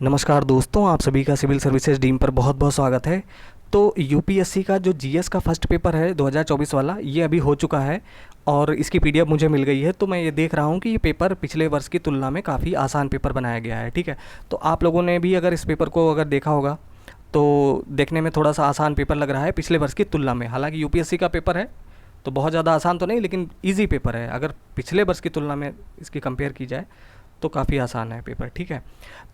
नमस्कार दोस्तों, आप सभी का सिविल सर्विसेज डीम पर बहुत बहुत स्वागत है। तो यूपीएससी का जो जीएस का फर्स्ट पेपर है 2024 वाला, ये अभी हो चुका है और इसकी पीडीएफ मुझे मिल गई है। तो मैं ये देख रहा हूँ कि ये पेपर पिछले वर्ष की तुलना में काफ़ी आसान पेपर बनाया गया है। ठीक है, तो आप लोगों ने भी अगर इस पेपर को अगर देखा होगा तो देखने में थोड़ा सा आसान पेपर लग रहा है पिछले वर्ष की तुलना में। हालांकि यूपीएससी का पेपर है तो बहुत ज़्यादा आसान तो नहीं, लेकिन ईजी पेपर है। अगर पिछले वर्ष की तुलना में इसकी कंपेयर की जाए तो काफ़ी आसान है पेपर। ठीक है,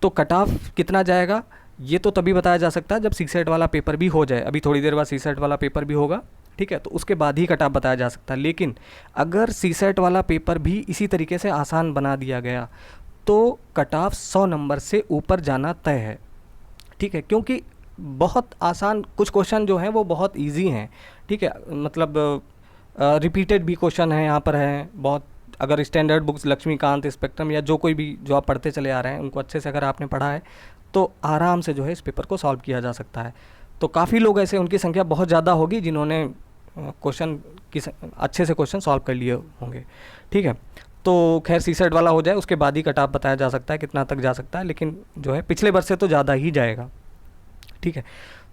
तो कट ऑफ कितना जाएगा ये तो तभी बताया जा सकता है जब सी सेट वाला पेपर भी हो जाए। अभी थोड़ी देर बाद सी सेट वाला पेपर भी होगा। ठीक है, तो उसके बाद ही कट ऑफ बताया जा सकता है। लेकिन अगर सी सेट वाला पेपर भी इसी तरीके से आसान बना दिया गया तो कट ऑफ 100 नंबर से ऊपर जाना तय है। ठीक है, क्योंकि बहुत आसान कुछ क्वेश्चन जो हैं वो बहुत इजी हैं। ठीक है, मतलब रिपीटेड भी क्वेश्चन है यहाँ पर है बहुत। अगर स्टैंडर्ड बुक्स लक्ष्मीकांत, स्पेक्ट्रम या जो कोई भी जो आप पढ़ते चले आ रहे हैं उनको अच्छे से अगर आपने पढ़ा है तो आराम से जो है इस पेपर को सॉल्व किया जा सकता है। तो काफ़ी लोग ऐसे, उनकी संख्या बहुत ज़्यादा होगी जिन्होंने क्वेश्चन की अच्छे से क्वेश्चन सॉल्व कर लिए होंगे। ठीक है, तो खैर सी सेट वाला हो जाए उसके बाद ही कट ऑफ बताया जा सकता है कितना तक जा सकता है, लेकिन जो है पिछले वर्ष से तो ज़्यादा ही जाएगा। ठीक है,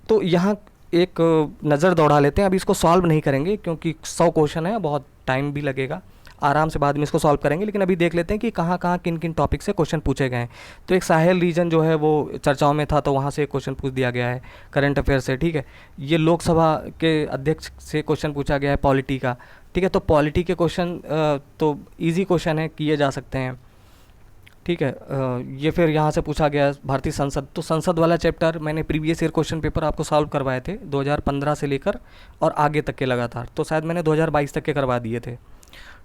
तो यहाँ एक नज़र दौड़ा लेते हैं। अभी इसको सॉल्व नहीं करेंगे क्योंकि 100 क्वेश्चन है, बहुत टाइम भी लगेगा। आराम से बाद में इसको सॉल्व करेंगे, लेकिन अभी देख लेते हैं कि कहाँ कहाँ किन किन टॉपिक से क्वेश्चन पूछे गए हैं। तो एक साहेल रीजन जो है वो चर्चाओं में था, तो वहाँ से एक क्वेश्चन पूछ दिया गया है करंट अफेयर से। ठीक है, ये लोकसभा के अध्यक्ष से क्वेश्चन पूछा गया है पॉलिटी का। ठीक है, तो पॉलिटी के क्वेश्चन तो ईजी क्वेश्चन है, किए जा सकते हैं। ठीक है, ये फिर यहाँ से पूछा गया भारतीय संसद। तो संसद वाला चैप्टर मैंने प्रीवियस ईयर क्वेश्चन पेपर आपको सॉल्व करवाए थे 2015 से लेकर और आगे तक के लगातार। तो शायद मैंने 2022 तक के करवा दिए थे।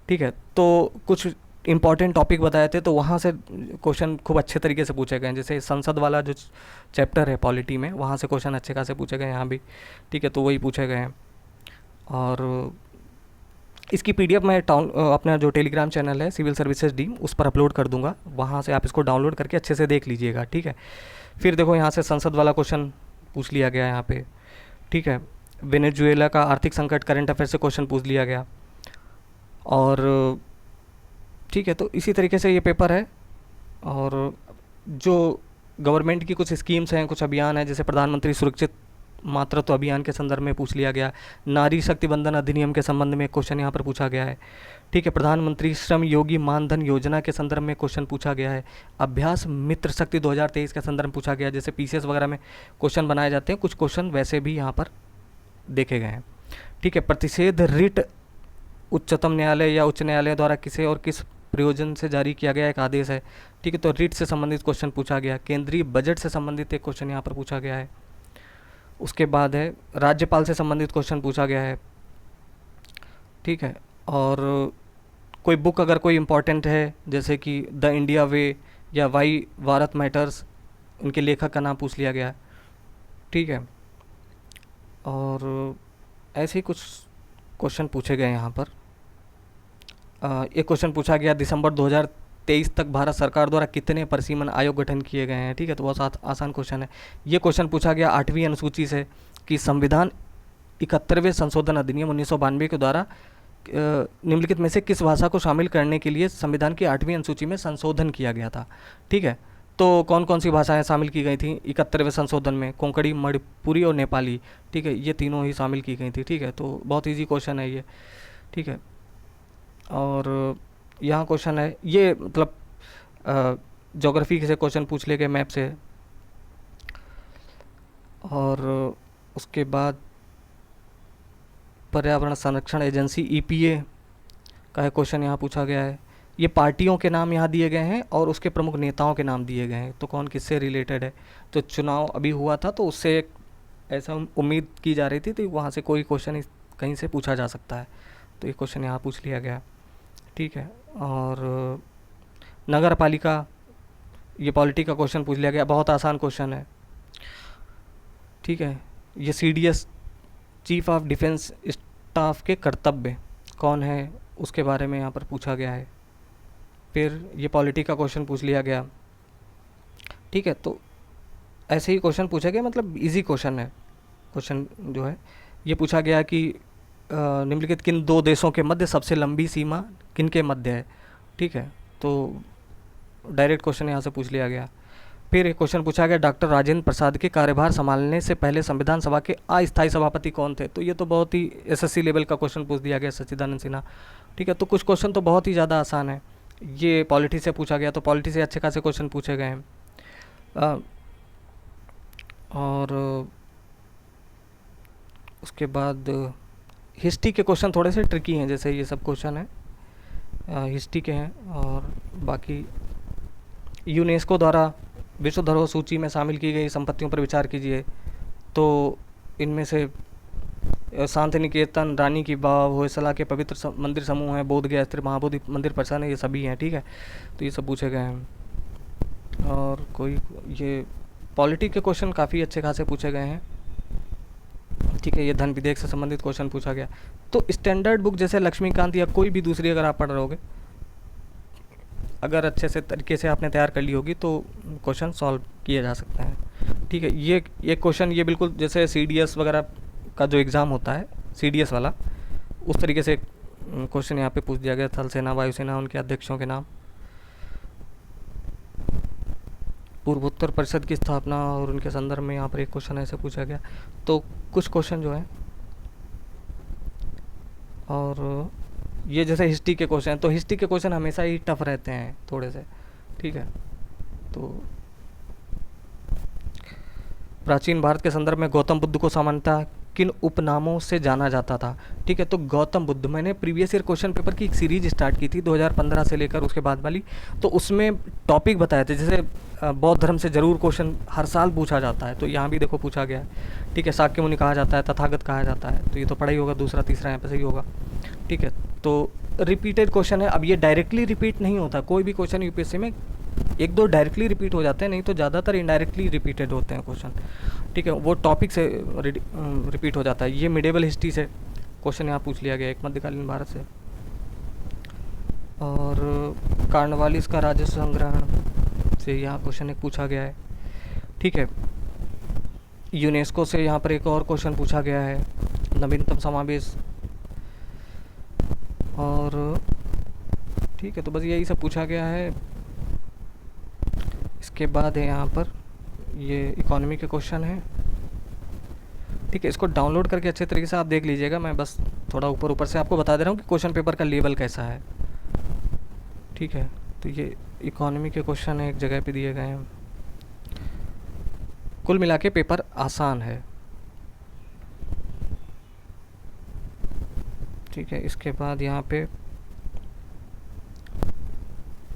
ठीक है, तो कुछ इंपॉर्टेंट टॉपिक बताए थे तो वहाँ से क्वेश्चन खूब अच्छे तरीके से पूछे गए हैं। जैसे संसद वाला जो चैप्टर है पॉलिटी में, वहाँ से क्वेश्चन अच्छे खासे पूछे गए हैं यहाँ भी। ठीक है, तो वही पूछे गए हैं। और इसकी पीडीएफ मैं अपना जो टेलीग्राम चैनल है सिविल सर्विसेज डीम, उस पर अपलोड कर दूंगा। वहाँ से आप इसको डाउनलोड करके अच्छे से देख लीजिएगा। ठीक है, फिर देखो यहाँ से संसद वाला क्वेश्चन पूछ लिया गया यहाँ पे। ठीक है, वेनेजुएला का आर्थिक संकट करंट अफेयर से क्वेश्चन पूछ लिया गया। और ठीक है, तो इसी तरीके से ये पेपर है। और जो गवर्नमेंट की कुछ स्कीम्स हैं, कुछ अभियान हैं, जैसे प्रधानमंत्री सुरक्षित मातृत्व अभियान के संदर्भ में पूछ लिया गया। नारी शक्ति बंधन अधिनियम के संबंध में क्वेश्चन यहाँ पर पूछा गया है। ठीक है, प्रधानमंत्री श्रम योगी मानधन योजना के संदर्भ में क्वेश्चन पूछा गया है। अभ्यास मित्र शक्ति 2023 के संदर्भ में पूछा गया। जैसे पीसीएस वगैरह में क्वेश्चन बनाए जाते हैं, कुछ क्वेश्चन वैसे भी यहाँ पर देखे गए हैं। ठीक है, प्रतिषेध रिट उच्चतम न्यायालय या उच्च न्यायालय द्वारा किसे और किस प्रयोजन से जारी किया गया एक आदेश है। ठीक है, तो रिट से संबंधित क्वेश्चन पूछा गया। केंद्रीय बजट से संबंधित एक क्वेश्चन यहाँ पर पूछा गया है। उसके बाद है राज्यपाल से संबंधित क्वेश्चन पूछा गया है। ठीक है, और कोई बुक अगर कोई इम्पोर्टेंट है जैसे कि द इंडिया वे या वाई भारत मैटर्स, इनके लेखक का नाम पूछ लिया गया है। ठीक है, और ऐसे ही कुछ क्वेश्चन पूछे गए यहाँ पर। एक क्वेश्चन पूछा गया दिसंबर 2023 तक भारत सरकार द्वारा कितने परिसीमन आयोग गठन किए गए हैं। ठीक है, तो बहुत आसान क्वेश्चन है। ये क्वेश्चन पूछा गया 8वीं अनुसूची से कि संविधान 71वें संशोधन अधिनियम 1992 के द्वारा निम्नलिखित में से किस भाषा को शामिल करने के लिए संविधान की 8वीं अनुसूची में संशोधन किया गया था। ठीक है, तो कौन कौन सी भाषाएं शामिल की गई थी 71वें संशोधन में? कोंकणी, मणिपुरी और नेपाली। ठीक है, ये तीनों ही शामिल की गई थी। ठीक है, तो बहुत ईजी क्वेश्चन है ये। ठीक है, और यहाँ क्वेश्चन है ये, मतलब ज्योग्राफी से क्वेश्चन पूछ लिए गए मैप से। और उसके बाद पर्यावरण संरक्षण एजेंसी ईपीए का एक क्वेश्चन यहाँ पूछा गया है। ये पार्टियों के नाम यहाँ दिए गए हैं और उसके प्रमुख नेताओं के नाम दिए गए हैं, तो कौन किससे रिलेटेड है। तो चुनाव अभी हुआ था तो उससे एक ऐसा उम्मीद की जा रही थी, तो वहाँ से कोई क्वेश्चन कहीं से पूछा जा सकता है, तो ये क्वेश्चन यहाँ पूछ लिया गया। ठीक है, और नगर पालिका, ये पॉलिटी का क्वेश्चन पूछ लिया गया, बहुत आसान क्वेश्चन है। ठीक है, ये CDS chief of defence staff के कर्तव्य कौन है उसके बारे में यहाँ पर पूछा गया है। फिर ये पॉलिटी का क्वेश्चन पूछ लिया गया। ठीक है, तो ऐसे ही क्वेश्चन पूछे गए, मतलब इजी क्वेश्चन है। क्वेश्चन जो है ये पूछा गया कि निम्नलिखित किन दो देशों के मध्य सबसे लंबी सीमा किन के मध्य है। ठीक है, तो डायरेक्ट क्वेश्चन यहाँ से पूछ लिया गया। फिर एक क्वेश्चन पूछा गया, डॉक्टर राजेंद्र प्रसाद के कार्यभार संभालने से पहले संविधान सभा के अस्थायी सभापति कौन थे? तो ये तो बहुत ही एसएससी लेवल का क्वेश्चन पूछ दिया गया, सच्चिदानंद सिन्हा। ठीक है, तो कुछ क्वेश्चन तो बहुत ही ज़्यादा आसान है। ये पॉलिटी से पूछा गया, तो पॉलिटी से अच्छे खासे क्वेश्चन पूछे गए हैं। और उसके बाद हिस्ट्री के क्वेश्चन थोड़े से ट्रिकी हैं, जैसे ये सब क्वेश्चन हैं हिस्ट्री के हैं। और बाकी यूनेस्को द्वारा विश्व धरोहर सूची में शामिल की गई संपत्तियों पर विचार कीजिए। तो इनमें से शांति निकेतन, रानी की बाव, होयसला के पवित्र मंदिर समूह हैं, बोध गया स्थित महाबोधि मंदिर प्रसन्न है, ये सभी हैं। ठीक है, तो ये सब पूछे गए हैं। और कोई ये पॉलिटी के क्वेश्चन काफ़ी अच्छे खासे पूछे गए हैं। ठीक है, ये धन विधेयक से संबंधित क्वेश्चन पूछा गया। तो स्टैंडर्ड बुक जैसे लक्ष्मीकांत या कोई भी दूसरी अगर आप पढ़ रहोगे, अगर अच्छे से तरीके से आपने तैयार कर ली होगी, तो क्वेश्चन सॉल्व किए जा सकते हैं। ठीक है, ये क्वेश्चन ये बिल्कुल जैसे सीडीएस वगैरह का जो एग्ज़ाम होता है, सीडीएस वाला, उस तरीके से क्वेश्चन यहाँ पे पूछ दिया गया। थल सेना, वायुसेना, उनके अध्यक्षों के नाम, पूर्वोत्तर परिषद की स्थापना और उनके संदर्भ में यहाँ पर एक क्वेश्चन ऐसे पूछा गया। तो कुछ क्वेश्चन जो है, और ये जैसे हिस्ट्री के क्वेश्चन, तो हिस्ट्री के क्वेश्चन हमेशा ही टफ रहते हैं थोड़े से। ठीक है, तो प्राचीन भारत के संदर्भ में गौतम बुद्ध को सामान्यतः किन उपनामों से जाना जाता था? ठीक है, तो गौतम बुद्ध, मैंने प्रीवियस ईयर क्वेश्चन पेपर की एक सीरीज स्टार्ट की थी 2015 से लेकर उसके बाद वाली, तो उसमें टॉपिक बताए थे। जैसे बौद्ध धर्म से जरूर क्वेश्चन हर साल पूछा जाता है, तो यहाँ भी देखो पूछा गया है। ठीक है, शाक्य मुनि कहा जाता है, तथागत कहा जाता है, तो ये तो पढ़ा ही होगा, दूसरा तीसरा यहाँ पे सही होगा। ठीक है, तो रिपीटेड क्वेश्चन है। अब ये डायरेक्टली रिपीट नहीं होता, कोई भी क्वेश्चन यूपीएससी में एक दो डायरेक्टली रिपीट हो जाते हैं, नहीं तो ज़्यादातर इनडायरेक्टली रिपीटेड होते हैं क्वेश्चन। ठीक है, वो टॉपिक से रिपीट हो जाता है। ये मिडेवल हिस्ट्री से क्वेश्चन यहाँ पूछ लिया गया, एक मध्यकालीन भारत से। और कार्नवालिस का राजस्व संग्रहण से यहाँ क्वेश्चन एक पूछा गया है। ठीक है, यूनेस्को से यहाँ पर एक और क्वेश्चन पूछा गया है, नवीनतम समावेश। और ठीक है, तो बस यही सब पूछा गया है। इसके बाद है यहाँ पर ये इकोनॉमी के क्वेश्चन हैं। ठीक है, इसको डाउनलोड करके अच्छे तरीके से आप देख लीजिएगा। मैं बस थोड़ा ऊपर ऊपर से आपको बता दे रहा हूँ कि क्वेश्चन पेपर का लेवल कैसा है। ठीक है, तो ये इकोनॉमी के क्वेश्चन एक जगह पे दिए गए हैं। कुल मिला के पेपर आसान है। ठीक है, इसके बाद यहाँ पे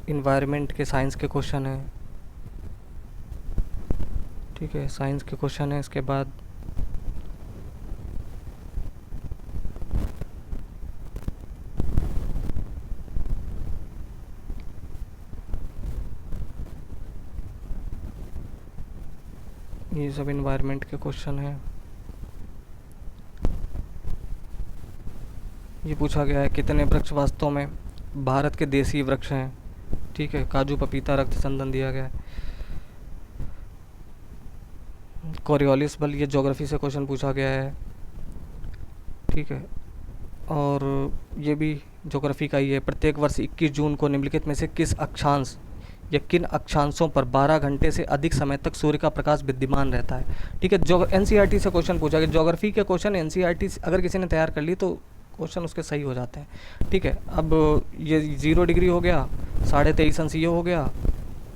इन्वायरमेंट के साइंस के क्वेश्चन है। ठीक है, साइंस के क्वेश्चन है। इसके बाद ये सब इन्वायरमेंट के क्वेश्चन है। ये पूछा गया है कितने वृक्ष वास्तव में भारत के देसी वृक्ष हैं। ठीक है, काजू, पपीता, रक्त चंदन दिया गया है। कोरियोलिस बल, ये ज्योग्राफी से क्वेश्चन पूछा गया है। ठीक है, और ये भी ज्योग्राफी का ही है। प्रत्येक वर्ष 21 जून को निम्नलिखित में से किस अक्षांश या किन अक्षांशों पर 12 घंटे से अधिक समय तक सूर्य का प्रकाश विद्यमान रहता है? ठीक है, जो एनसीईआरटी से क्वेश्चन पूछा गया। ज्योग्राफी के क्वेश्चन एनसीईआरटी अगर किसी ने तैयार कर ली तो क्वेश्चन उसके सही हो जाते हैं। ठीक है, अब ये 0 डिग्री हो गया, 23.5 अंश ये हो गया।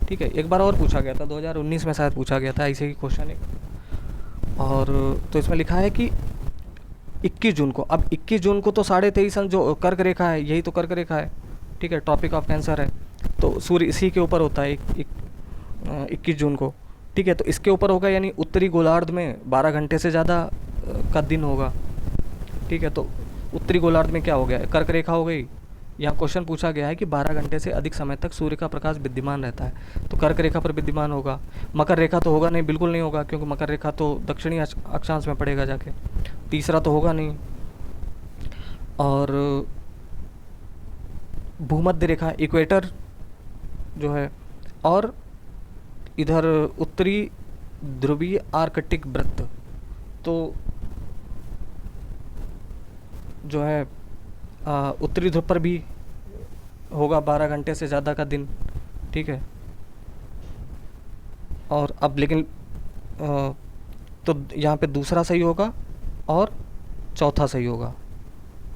ठीक है, एक बार और पूछा गया था 2019 में शायद पूछा गया था ऐसे ही क्वेश्चन एक। और तो इसमें लिखा है कि 21 जून को, अब 21 जून को तो 23.5 अंश जो कर्क रेखा है, यही तो कर्क रेखा है। ठीक है, टॉपिक ऑफ कैंसर है, तो सूर्य इसी के ऊपर होता है 21 जून को। ठीक है, तो इसके ऊपर होगा, यानी उत्तरी गोलार्ध में 12 घंटे से ज़्यादा का दिन होगा। ठीक है, तो उत्तरी गोलार्ध में क्या हो गया, कर्क रेखा हो गई। यहाँ क्वेश्चन पूछा गया है कि 12 घंटे से अधिक समय तक सूर्य का प्रकाश विद्यमान रहता है, तो कर्क रेखा पर विद्यमान होगा। मकर रेखा तो होगा नहीं, बिल्कुल नहीं होगा, क्योंकि मकर रेखा तो दक्षिणी अक्षांश में पड़ेगा जाके। तीसरा तो होगा नहीं। और भूमध्य रेखा, इक्वेटर जो है, और इधर उत्तरी ध्रुवीय आर्कटिक वृत्त, तो जो है उत्तरी ध्रुव पर भी होगा 12 घंटे से ज़्यादा का दिन। ठीक है, और अब लेकिन तो यहाँ पे दूसरा सही होगा और चौथा सही होगा।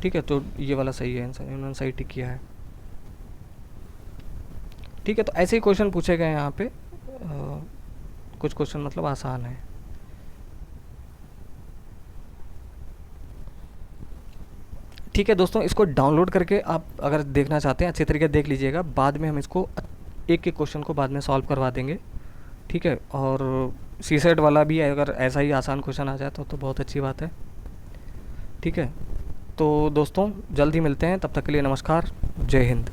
ठीक है, तो ये वाला सही है आंसर, इन्होंने सही टिक किया है। ठीक है, तो ऐसे ही क्वेश्चन पूछे गए हैं यहाँ पे। कुछ क्वेश्चन मतलब आसान है। ठीक है दोस्तों, इसको डाउनलोड करके आप अगर देखना चाहते हैं अच्छे तरीके से देख लीजिएगा, बाद में हम इसको एक एक क्वेश्चन को बाद में सॉल्व करवा देंगे। ठीक है, और सी सेट वाला भी अगर ऐसा ही आसान क्वेश्चन आ जाए तो बहुत अच्छी बात है। ठीक है, तो दोस्तों जल्द ही मिलते हैं, तब तक के लिए नमस्कार, जय हिंद।